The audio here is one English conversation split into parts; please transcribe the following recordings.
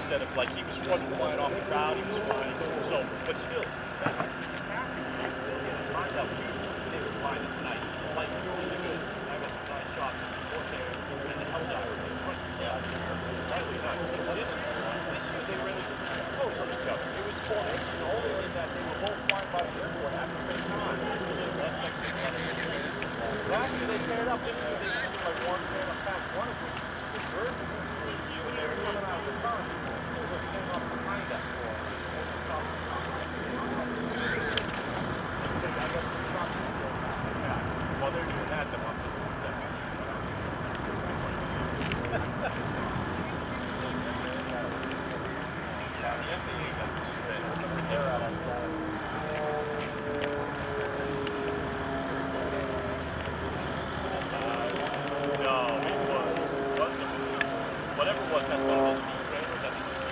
instead of like he was flying off the crowd, he was flying. So, but still, that passing, I still get it lined up. They were flying it nice, like really good. I got some nice shots of the Corsair and the Helldiver. Yeah, that's nice. This year they were close to each other. It was formation only that they were both flying by the airport at the same time. Last year they paired up. This year they just like one paired up fast. One of which was Virgin. When they were coming out of the sun, they came up behind that floor. While they're doing that, they're up to sunset. The FAA got this straight. They're out outside. No, it wasn't whatever it was, had one of those V trailers, I think it was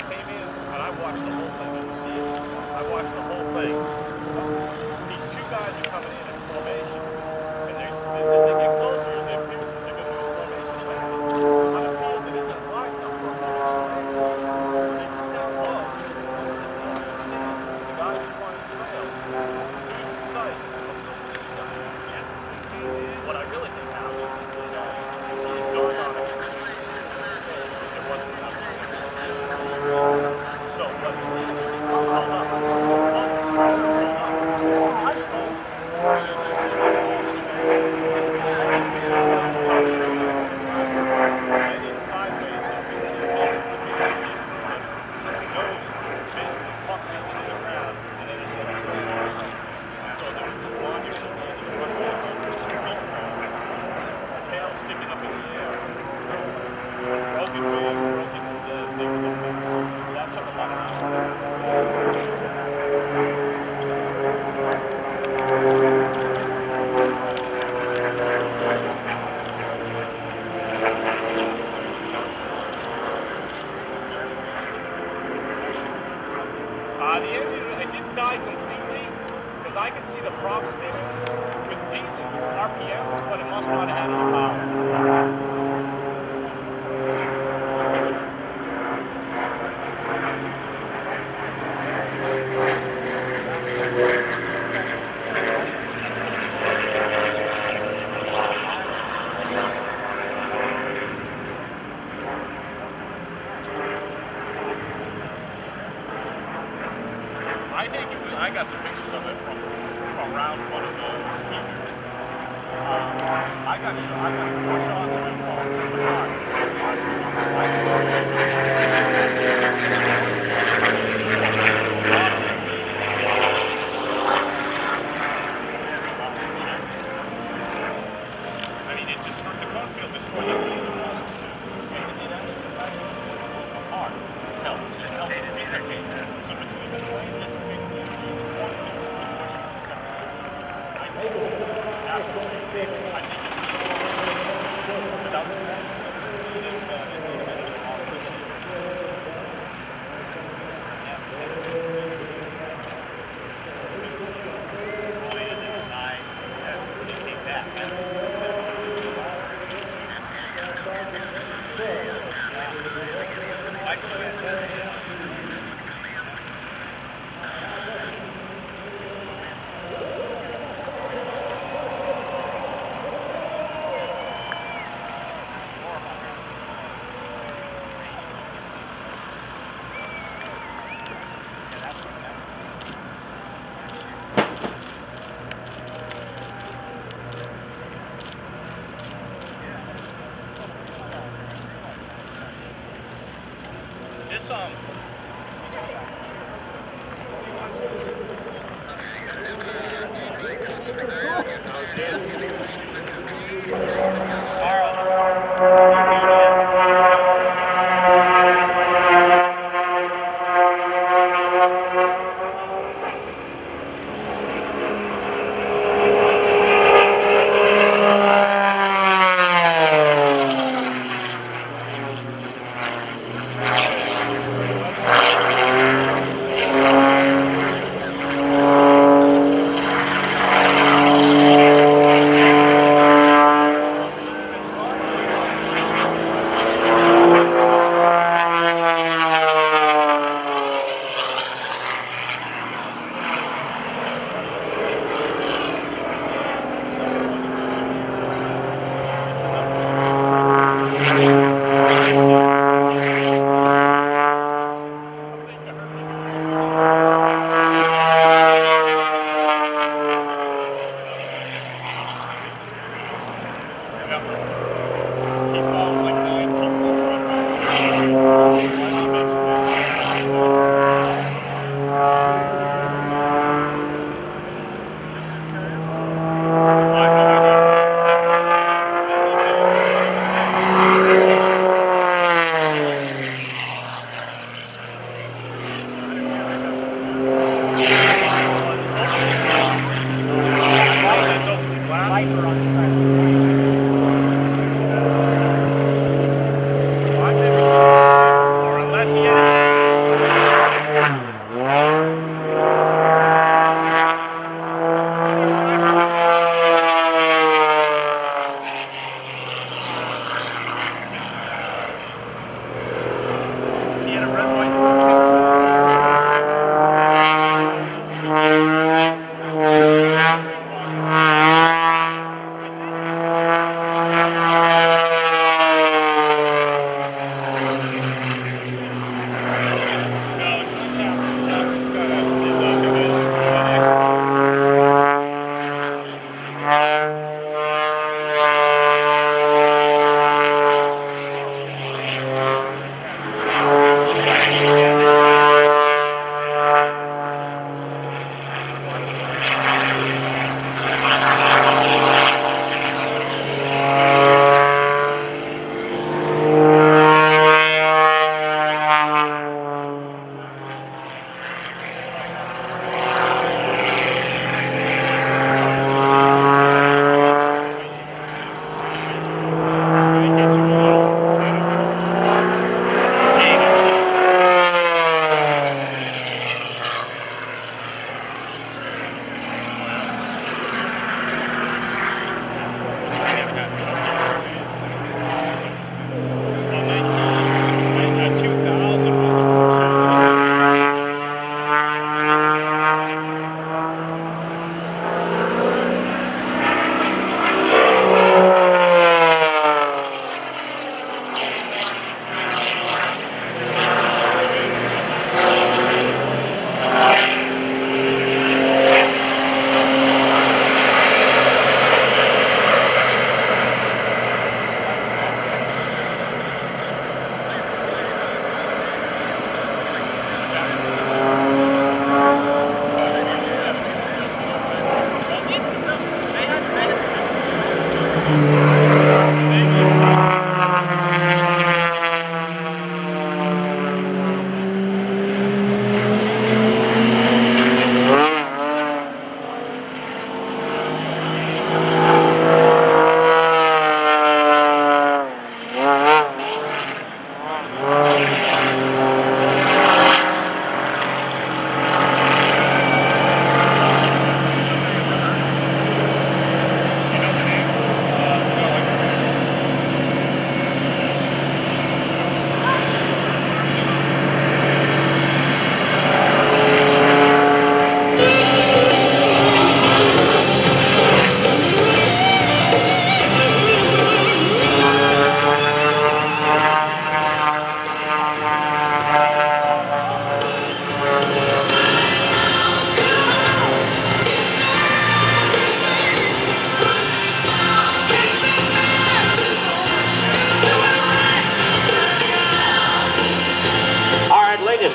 came in, and I watched the whole thing. Did you see it? I watched the whole thing. These two guys are coming in formation, and as they get closer, they're going to do a formation landing on a field that isn't wide enough for a formation landing. So they come down low. The guys are flying the trail, losing sight. What I really think happened is that he had gone on it. There wasn't enough. So what he did is he held up. I stole. And then sideways up into the nose, basically fucked me into the ground, and then it sort of turned off. So there was this wandering tail sticking up in the air. Broken wing, broken things up there. That took a lot of the engine, it didn't die completely because I could see the prop spinning with decent RPMs, but it must not have had any power. I think it was, I got some pictures of it from around one of those speakers. I got 4 shots of it from the car. I mean, it destroyed the cornfield, destroyed everything in the process too. It actually apart. It helps it dissipate. So between the flame dissipating the energy and the cornfield pushing it separately. I think that's what's going to be. I think it's without the had a red, white, and blue No, it's not Chapman. Chapman's got us. Is an extra.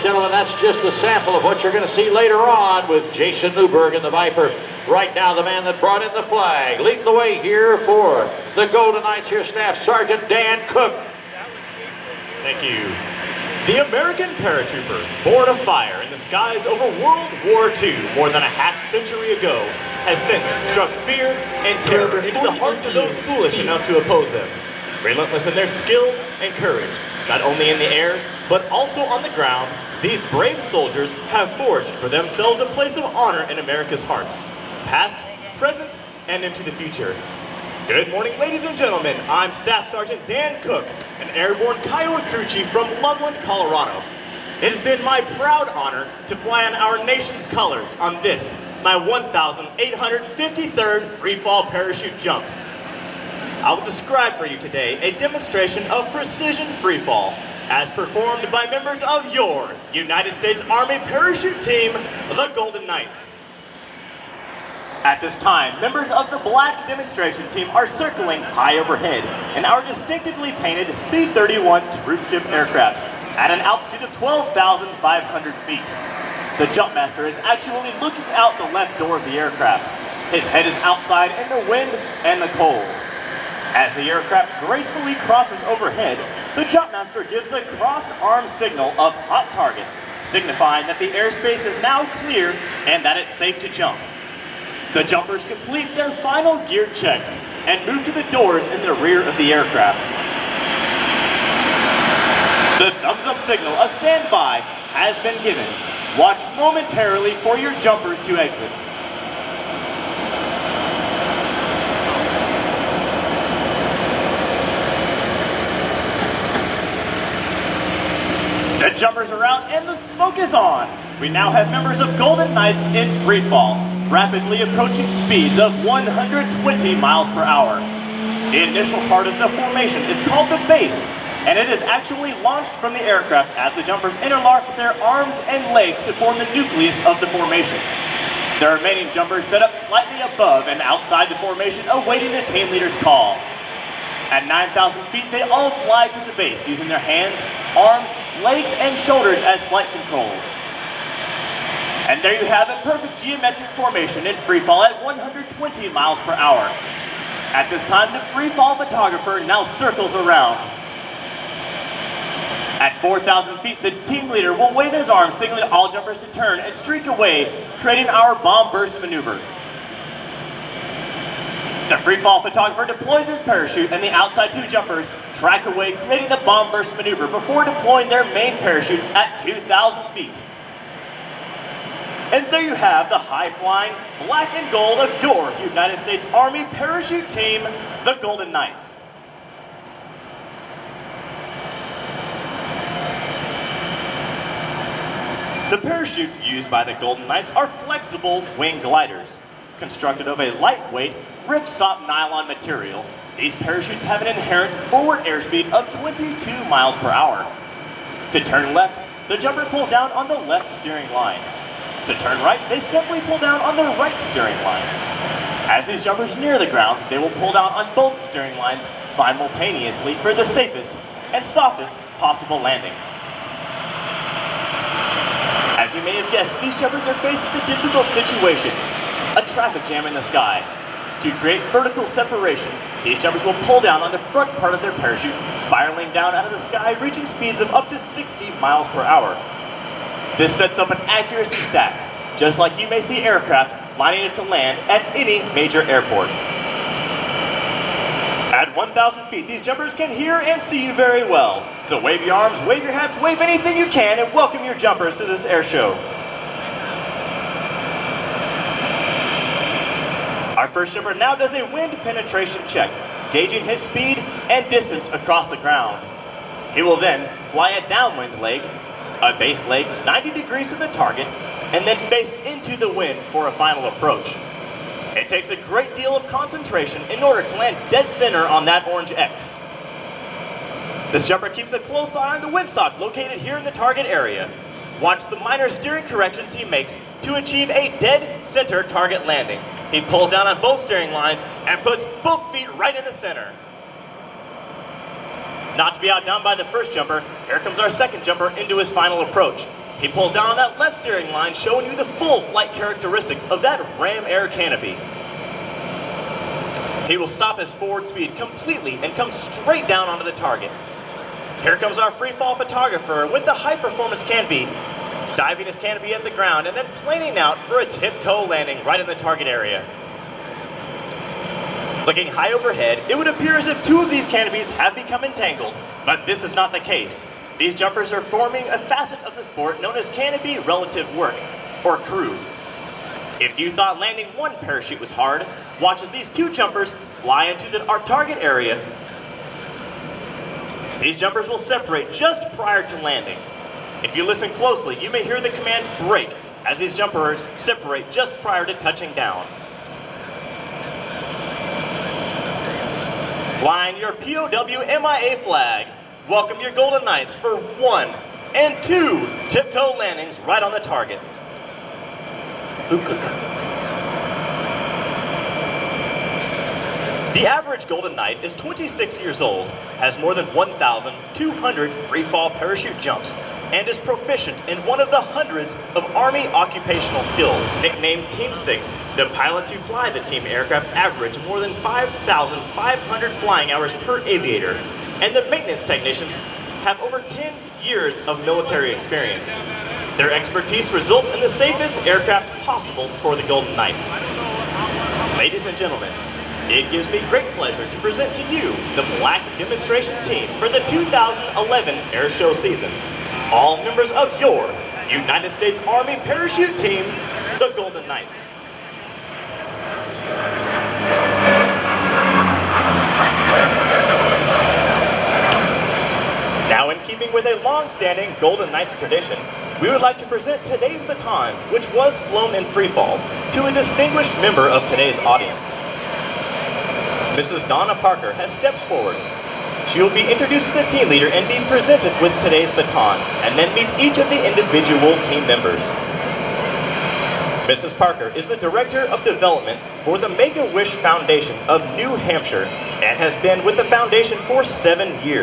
Gentlemen, that's just a sample of what you're going to see later on with Jason Newburg and the Viper. Right now, the man that brought in the flag, leading the way here for the Golden Knights here, Staff Sergeant Dan Cook. Thank you. The American paratrooper, born of fire in the skies over World War II more than a half-century ago, has since struck fear and terror into the hearts of those foolish enough to oppose them. Relentless in their skills and courage, not only in the air, but also on the ground, these brave soldiers have forged for themselves a place of honor in America's hearts, past, present, and into the future. Good morning, ladies and gentlemen. I'm Staff Sergeant Dan Cook, an airborne Kiowa crew chief from Loveland, Colorado. It has been my proud honor to fly on our nation's colors on this, my 1,853rd free-fall parachute jump. I will describe for you today a demonstration of precision freefall as performed by members of your United States Army parachute team, the Golden Knights. At this time, members of the black demonstration team are circling high overhead in our distinctively painted C-31 Troopship aircraft at an altitude of 12,500 feet. The jumpmaster is actually looking out the left door of the aircraft. His head is outside in the wind and the cold. As the aircraft gracefully crosses overhead, the jumpmaster gives the crossed arm signal of hot target, signifying that the airspace is now clear and that it's safe to jump. The jumpers complete their final gear checks and move to the doors in the rear of the aircraft. The thumbs up signal of standby has been given. Watch momentarily for your jumpers to exit. The jumpers are out and the smoke is on. We now have members of Golden Knights in free fall, rapidly approaching speeds of 120 miles per hour. The initial part of the formation is called the base, and it is actually launched from the aircraft as the jumpers interlock their arms and legs to form the nucleus of the formation. The remaining jumpers set up slightly above and outside the formation, awaiting the team leader's call. At 9,000 feet, they all fly to the base, using their hands, arms, legs, and shoulders as flight controls. And there you have a perfect geometric formation in free fall at 120 miles per hour. At this time, the free fall photographer now circles around. At 4,000 feet, the team leader will wave his arm, signaling all jumpers to turn and streak away, creating our bomb burst maneuver. The free fall photographer deploys his parachute, and the outside two jumpers track away, creating the bomb burst maneuver before deploying their main parachutes at 2,000 feet. And there you have the high-flying black and gold of your United States Army parachute team, the Golden Knights. The parachutes used by the Golden Knights are flexible wing gliders. Constructed of a lightweight, ripstop nylon material, these parachutes have an inherent forward airspeed of 22 miles per hour. To turn left, the jumper pulls down on the left steering line. To turn right, they simply pull down on the right steering line. As these jumpers near the ground, they will pull down on both steering lines simultaneously for the safest and softest possible landing. As you may have guessed, these jumpers are faced with a difficult situation, a traffic jam in the sky. To create vertical separation, these jumpers will pull down on the front part of their parachute, spiraling down out of the sky, reaching speeds of up to 60 miles per hour. This sets up an accuracy stack, just like you may see aircraft lining up to land at any major airport. At 1,000 feet, these jumpers can hear and see you very well. So wave your arms, wave your hats, wave anything you can, and welcome your jumpers to this air show. Our first jumper now does a wind penetration check, gauging his speed and distance across the ground. He will then fly a downwind leg, a base leg 90 degrees to the target, and then face into the wind for a final approach. It takes a great deal of concentration in order to land dead center on that orange X. This jumper keeps a close eye on the windsock located here in the target area. Watch the minor steering corrections he makes to achieve a dead center target landing. He pulls down on both steering lines and puts both feet right in the center. Not to be outdone by the first jumper, here comes our second jumper into his final approach. He pulls down on that left steering line, showing you the full flight characteristics of that ram air canopy. He will stop his forward speed completely and come straight down onto the target. Here comes our free fall photographer with the high performance canopy, diving his canopy at the ground and then planing out for a tiptoe landing right in the target area. Looking high overhead, it would appear as if two of these canopies have become entangled, but this is not the case. These jumpers are forming a facet of the sport known as canopy relative work, or crew. If you thought landing one parachute was hard, watch as these two jumpers fly into our target area. These jumpers will separate just prior to landing. If you listen closely, you may hear the command break as these jumpers separate just prior to touching down. Flying your POW MIA flag, welcome your Golden Knights for 1 and 2 tiptoe landings right on the target. The average Golden Knight is 26 years old, has more than 1,200 free fall parachute jumps, and is proficient in one of the hundreds of Army occupational skills. Nicknamed Team 6, the pilots who fly the team aircraft average more than 5,500 flying hours per aviator, and the maintenance technicians have over 10 years of military experience. Their expertise results in the safest aircraft possible for the Golden Knights. Ladies and gentlemen, it gives me great pleasure to present to you the Black Demonstration Team for the 2011 Air Show season. All members of your United States Army Parachute Team, the Golden Knights. Now, in keeping with a long-standing Golden Knights tradition, we would like to present today's baton, which was flown in freefall, to a distinguished member of today's audience. Mrs. Donna Parker has stepped forward. She will be introduced to the team leader and be presented with today's baton, and then meet each of the individual team members. Mrs. Parker is the Director of Development for the Make-A-Wish Foundation of New Hampshire and has been with the foundation for 7 years.